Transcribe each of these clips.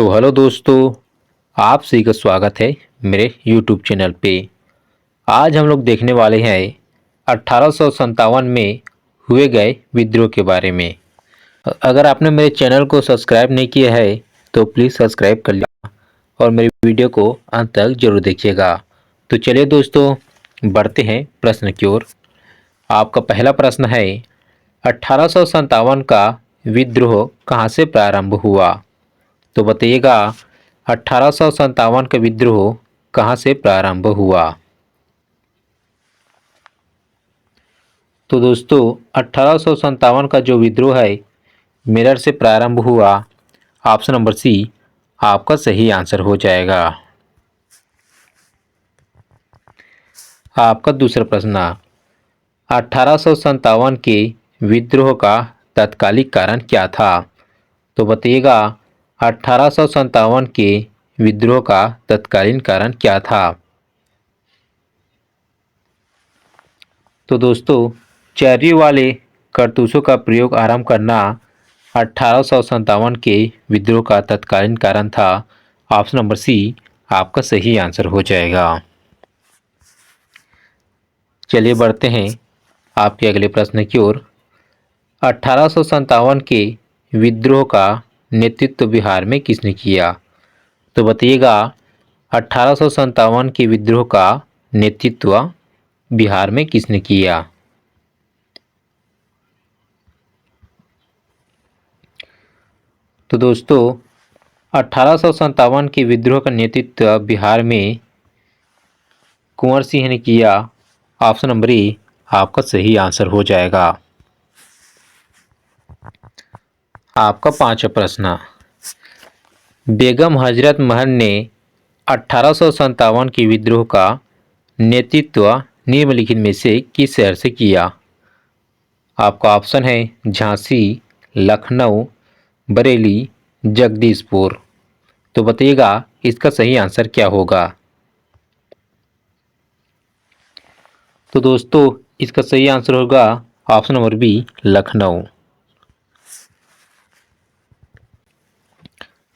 तो हेलो दोस्तों, आप सभी का स्वागत है मेरे YouTube चैनल पे। आज हम लोग देखने वाले हैं 1857 में हुए गए विद्रोह के बारे में। अगर आपने मेरे चैनल को सब्सक्राइब नहीं किया है तो प्लीज़ सब्सक्राइब कर लिया और मेरी वीडियो को अंत तक जरूर देखिएगा। तो चलिए दोस्तों, बढ़ते हैं प्रश्न की ओर। आपका पहला प्रश्न है, 1857 का विद्रोह कहाँ से प्रारंभ हुआ? तो बताइएगा, 1857 का विद्रोह कहाँ से प्रारंभ हुआ? तो दोस्तों, 1857 का जो विद्रोह है मेरठ से प्रारंभ हुआ। ऑप्शन नंबर सी आपका सही आंसर हो जाएगा। आपका दूसरा प्रश्न, 1857 के विद्रोह का तत्कालिक कारण क्या था? तो बताइएगा, 1857 के विद्रोह का तत्कालीन कारण क्या था? तो दोस्तों, चर्री वाले कारतूसों का प्रयोग आरंभ करना 1857 के विद्रोह का तत्कालीन कारण था। ऑप्शन नंबर सी आपका सही आंसर हो जाएगा। चलिए बढ़ते हैं आपके अगले प्रश्न की ओर। 1857 के विद्रोह का नेतृत्व बिहार में किसने किया? तो बताइएगा, 1857 के विद्रोह का नेतृत्व बिहार में किसने किया? तो दोस्तों, 1857 के विद्रोह का नेतृत्व बिहार में कुंवर सिंह ने किया। ऑप्शन नंबर ए आपका सही आंसर हो जाएगा। आपका पांचवा प्रश्न, बेगम हजरत महल ने 1857 के विद्रोह का नेतृत्व निम्नलिखित में से किस शहर से किया? आपका ऑप्शन है झांसी, लखनऊ, बरेली, जगदीशपुर। तो बताइएगा इसका सही आंसर क्या होगा? तो दोस्तों, इसका सही आंसर होगा ऑप्शन नंबर बी, लखनऊ।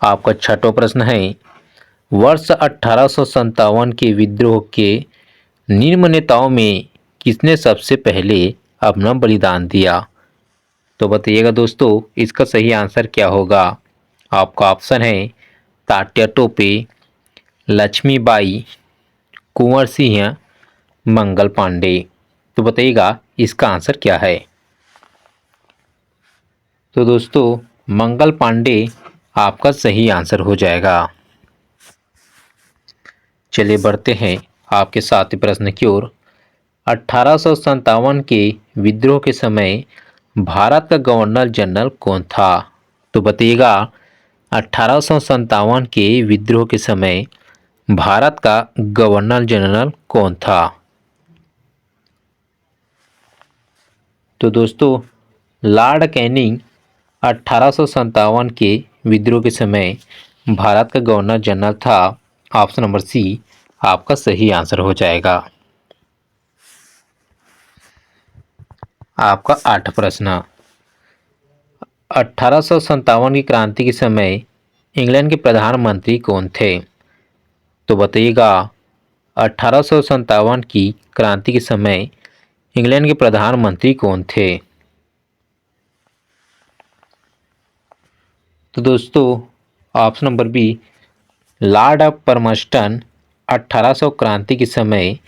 आपका छठवां प्रश्न है, वर्ष 1857 के विद्रोह के निम्न नेताओं में किसने सबसे पहले अपना बलिदान दिया? तो बताइएगा दोस्तों, इसका सही आंसर क्या होगा? आपका ऑप्शन है तात्या टोपे, लक्ष्मीबाई, कुंवर सिंह, मंगल पांडे। तो बताइएगा इसका आंसर क्या है? तो दोस्तों, मंगल पांडे आपका सही आंसर हो जाएगा। चलिए बढ़ते हैं आपके सातवें प्रश्न की ओर। 1857 के विद्रोह के समय भारत का गवर्नर जनरल कौन था? तो बताइएगा, 1857 के विद्रोह के समय भारत का गवर्नर जनरल कौन था? तो दोस्तों, लॉर्ड कैनिंग 1857 के विद्रोह के समय भारत का गवर्नर जनरल था। ऑप्शन नंबर सी आपका सही आंसर हो जाएगा। आपका आठ प्रश्न, 1857 की क्रांति के समय इंग्लैंड के प्रधानमंत्री कौन थे? तो बताइएगा, 1857 की क्रांति के समय इंग्लैंड के प्रधानमंत्री कौन थे? तो दोस्तों, ऑप्शन नंबर बी, लॉर्ड परमस्टन 1800 क्रांति के समय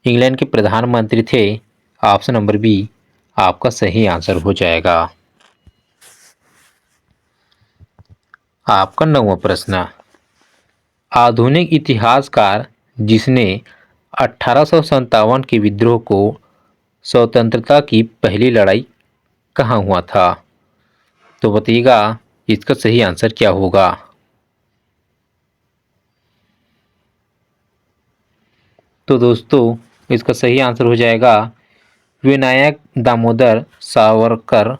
इंग्लैंड के प्रधानमंत्री थे। ऑप्शन नंबर बी आपका सही आंसर हो जाएगा। आपका नौवां प्रश्न, आधुनिक इतिहासकार जिसने 1857 के विद्रोह को स्वतंत्रता की पहली लड़ाई कहाँ हुआ था? तो बताइएगा इसका सही आंसर क्या होगा? तो दोस्तों, इसका सही आंसर हो जाएगा विनायक दामोदर सावरकर।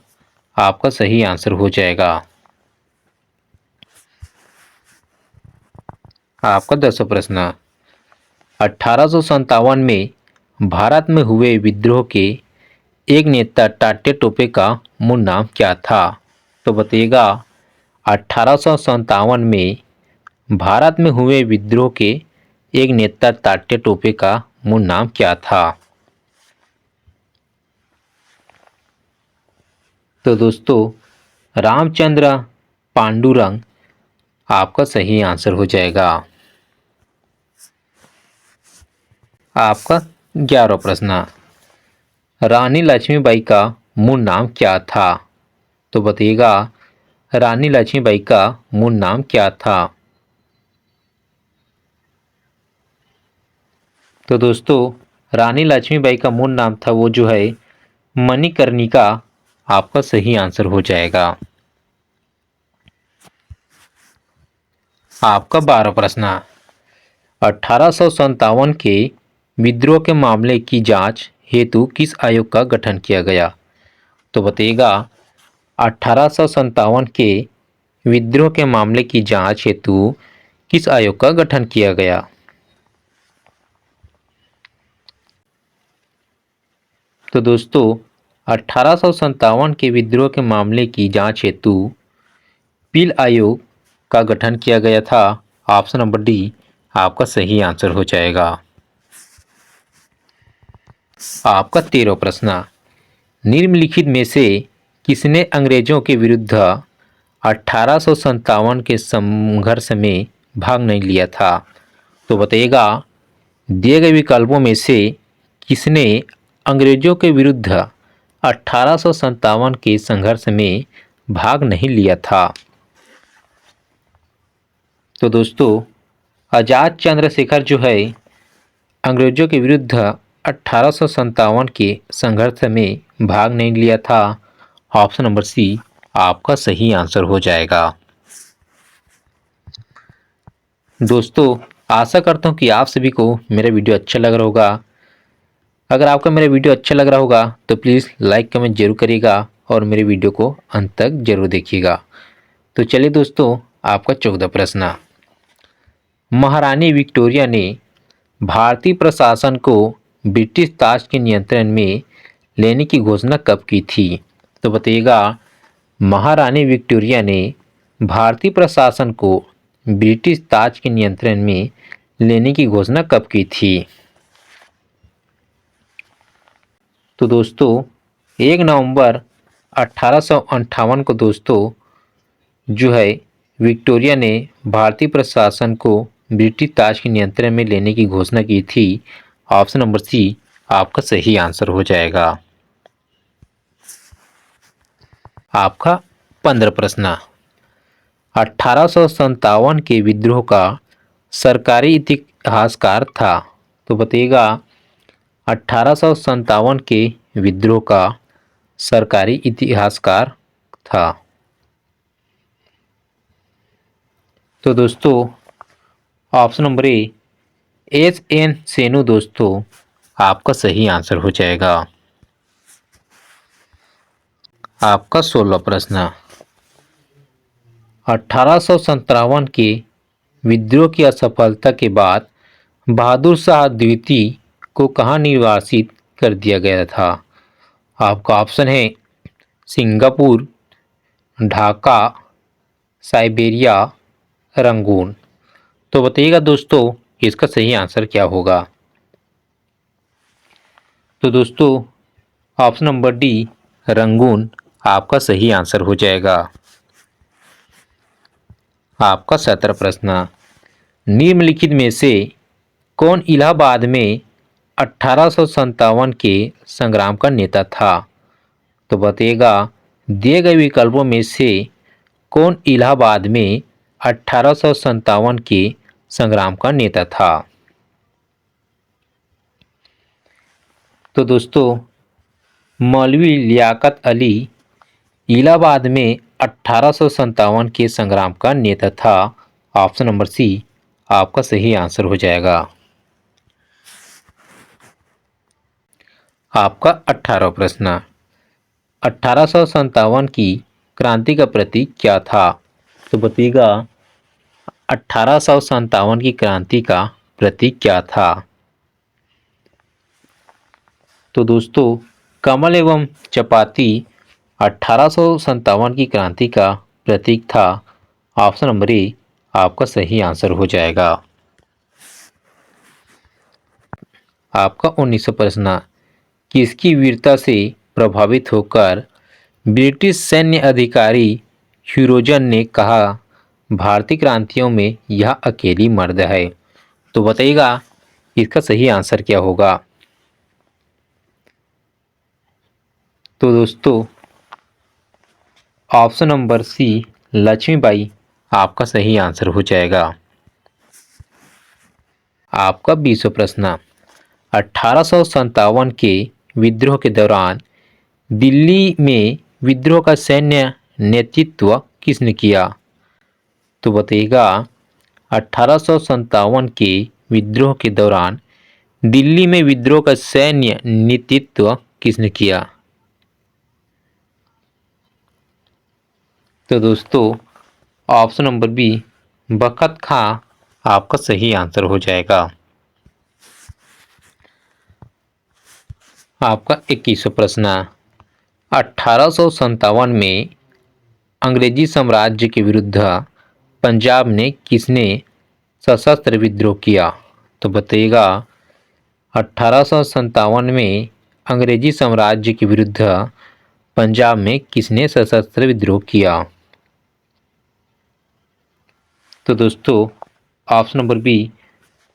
आपका सही आंसर हो जाएगा। आपका 10वां प्रश्न, 1857 में भारत में हुए विद्रोह के एक नेता तात्या टोपे का मूल नाम क्या था? तो बताइएगा, 1857 में भारत में हुए विद्रोह के एक नेता तात्या टोपे का मूल नाम क्या था? तो दोस्तों रामचंद्र पांडुरंग आपका सही आंसर हो जाएगा। आपका 11वां प्रश्न, रानी लक्ष्मीबाई का मूल नाम क्या था? तो बताइएगा रानी लक्ष्मीबाई का मूल नाम क्या था? तो दोस्तों रानी लक्ष्मीबाई का मूल नाम था वो जो है मणिकर्णिका आपका सही आंसर हो जाएगा। आपका 12वां प्रश्न, 1857 के विद्रोह के मामले की जांच हेतु किस आयोग का गठन किया गया? तो बताइएगा 1857 के विद्रोह के मामले की जांच हेतु किस आयोग का गठन किया गया? तो दोस्तों 1857 के विद्रोह के मामले की जांच हेतु पील आयोग का गठन किया गया था। ऑप्शन नंबर डी आपका सही आंसर हो जाएगा। आपका 13वां प्रश्न, निम्नलिखित में से किसने अंग्रेजों के विरुद्ध 1857 के संघर्ष में भाग नहीं लिया था? तो बताइएगा दिए गए विकल्पों में से किसने अंग्रेजों के विरुद्ध 1857 के संघर्ष में भाग नहीं लिया था? तो दोस्तों आजाद चंद्रशेखर जो है अंग्रेजों के विरुद्ध 1857 के संघर्ष में भाग नहीं लिया था। ऑप्शन नंबर सी आपका सही आंसर हो जाएगा। दोस्तों आशा करता हूँ कि आप सभी को मेरा वीडियो अच्छा लग रहा होगा। अगर आपको मेरा वीडियो अच्छा लग रहा होगा तो प्लीज़ लाइक कमेंट जरूर करिएगा और मेरे वीडियो को अंत तक जरूर देखिएगा। तो चलिए दोस्तों आपका 14वां प्रश्न, महारानी विक्टोरिया ने भारतीय प्रशासन को ब्रिटिश ताज के नियंत्रण में लेने की घोषणा कब की थी? तो बताइएगा महारानी विक्टोरिया ने भारतीय प्रशासन को ब्रिटिश ताज के नियंत्रण में लेने की घोषणा कब की थी? तो दोस्तों 1 नवंबर 1858 को दोस्तों जो है विक्टोरिया ने भारतीय प्रशासन को ब्रिटिश ताज के नियंत्रण में लेने की घोषणा की थी। ऑप्शन नंबर सी आपका सही आंसर हो जाएगा। आपका 15वां प्रश्न, 1857 के विद्रोह का सरकारी इतिहासकार था? तो बताइएगा 1857 के विद्रोह का सरकारी इतिहासकार था। तो दोस्तों ऑप्शन नंबर ए एच.एन. सेनु दोस्तों आपका सही आंसर हो जाएगा। आपका 16वां प्रश्न, 1857 के विद्रोह की असफलता के बाद बहादुर शाह द्वितीय को कहाँ निर्वासित कर दिया गया था? आपका ऑप्शन है सिंगापुर, ढाका, साइबेरिया, रंगून। तो बताइएगा दोस्तों इसका सही आंसर क्या होगा? तो दोस्तों ऑप्शन नंबर डी रंगून आपका सही आंसर हो जाएगा। आपका 17वां प्रश्न, निम्नलिखित में से कौन इलाहाबाद में 1857 के संग्राम का नेता था? तो बताइएगा दिए गए विकल्पों में से कौन इलाहाबाद में 1857 के संग्राम का नेता था? तो दोस्तों मौलवी लियाकत अली इलाहाबाद में 1857 के संग्राम का नेता था। ऑप्शन नंबर सी आपका सही आंसर हो जाएगा। आपका 18वां प्रश्न, 1857 की क्रांति का प्रतीक क्या था? तो बताइएगा 1857 की क्रांति का प्रतीक क्या था? तो दोस्तों कमल एवं चपाती 1857 की क्रांति का प्रतीक था। ऑप्शन नंबर ए आपका सही आंसर हो जाएगा। आपका 19वां प्रश्न, किसकी वीरता से प्रभावित होकर ब्रिटिश सैन्य अधिकारी ह्यूरोजन ने कहा भारतीय क्रांतियों में यह अकेली मर्द है? तो बताइएगा इसका सही आंसर क्या होगा। तो दोस्तों ऑप्शन नंबर सी लक्ष्मीबाई आपका सही आंसर हो जाएगा। आपका 20वां प्रश्न, 1857 के विद्रोह के दौरान दिल्ली में विद्रोह का सैन्य नेतृत्व किसने किया? तो बताइएगा 1857 के विद्रोह के दौरान दिल्ली में विद्रोह का सैन्य नेतृत्व किसने किया? तो दोस्तों ऑप्शन नंबर बी बखत खां आपका सही आंसर हो जाएगा। आपका 21वां प्रश्न, 1857 में अंग्रेजी साम्राज्य के विरुद्ध पंजाब में किसने सशस्त्र विद्रोह किया? तो बताइएगा 1857 में अंग्रेजी साम्राज्य के विरुद्ध पंजाब में किसने सशस्त्र विद्रोह किया? तो दोस्तों ऑप्शन नंबर बी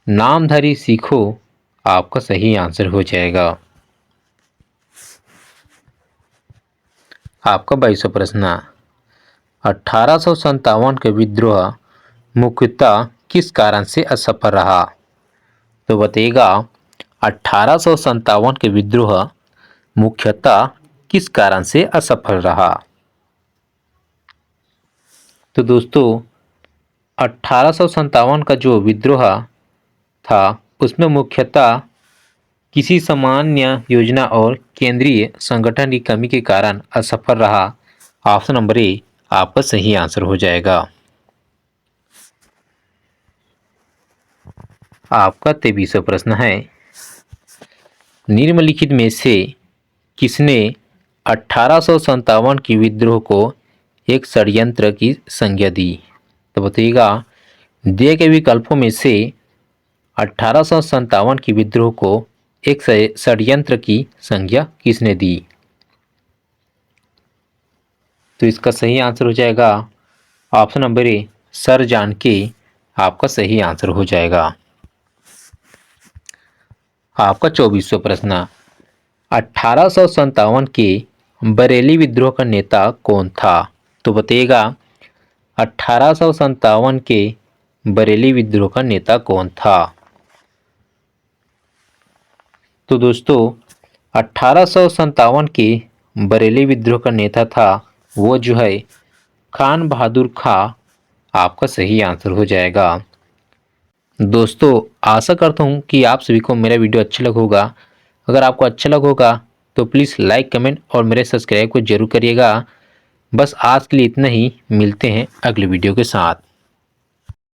नामधारी सिखों आपका सही आंसर हो जाएगा। आपका 22वां प्रश्न, 1857 का विद्रोह मुख्यतः किस कारण से असफल रहा? तो बताइएगा 1857 के विद्रोह मुख्यतः किस कारण से असफल रहा? तो दोस्तों 1857 का जो विद्रोह था उसमें मुख्यतः किसी सामान्य योजना और केंद्रीय संगठन की कमी के कारण असफल रहा। ऑप्शन नंबर ए आपका सही आंसर हो जाएगा। आपका 23वां प्रश्न है, निम्नलिखित में से किसने 1857 के विद्रोह को एक षड्यंत्र की संज्ञा दी? तो बताइएगा दिए गए विकल्पों में से 1857 के विद्रोह को एक षड्यंत्र की संज्ञा किसने दी? तो इसका सही आंसर हो जाएगा ऑप्शन नंबर ए सर जान के आपका सही आंसर हो जाएगा। आपका 24वां प्रश्न, 1857 के बरेली विद्रोह का नेता कौन था? तो बताइएगा 1857 के बरेली विद्रोह का नेता कौन था? तो दोस्तों 1857 के बरेली विद्रोह का नेता था वो जो है खान बहादुर खां आपका सही आंसर हो जाएगा। दोस्तों आशा करता हूँ कि आप सभी को मेरा वीडियो अच्छा लगा होगा। अगर आपको अच्छा लगा होगा तो प्लीज़ लाइक कमेंट और मेरे सब्सक्राइब को जरूर करिएगा। बस आज के लिए इतना ही, मिलते हैं अगले वीडियो के साथ।